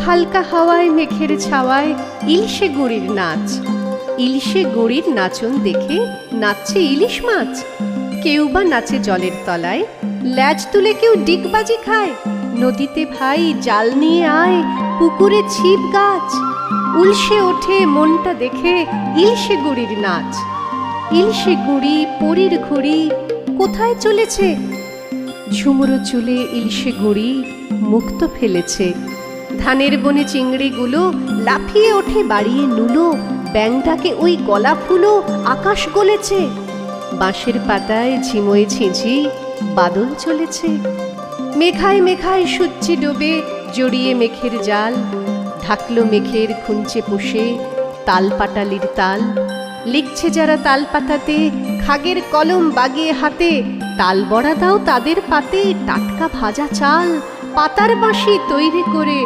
হালকা হাওয়ায় মেঘের ছাওয়ায় ইলশে গুড়ির নাচ। ইলশে গুড়ির নাচন দেখে নাচছে ইলিশ মাছ। কেউ বা নাচে জলের তলায়, ল্যাজ তুলে কেউ ডিগবাজি খায়। নদীতে ভাই জাল নিয়ে আয়, পুকুরে ছিপ গাছ। উলসে ওঠে মনটা দেখে ইলশে গুড়ির নাচ। ইলশে গুড়ি পরীর ঘুড়ি কোথায় চলেছে? ঝুমুরো চুলে ইলশে গুড়ি মুক্ত ফেলেছে। ধানের বনে চিংড়িগুলো লাফিয়ে ওঠে বাড়িয়ে নুলো। ব্যাংটাকে ওই গলা ফুলো আকাশ গলেছে। বাঁশের পাতায় ঝিমোয় ঝিঁঝি বাদল চলেছে। মেঘায় মেঘায় সূর্যি ডোবে জড়িয়ে মেঘের জাল। ঢাকলো মেঘের খুঞ্চে পোষে তাল পাটালির তাল। লিখছে যারা তাল পাতাতে খাগের কলম বাগিয়ে হাতে। তাল বড়া দাও তাদের পাতে টাটকা ভাজা চাল। পাতার বাঁশি তৈরি করে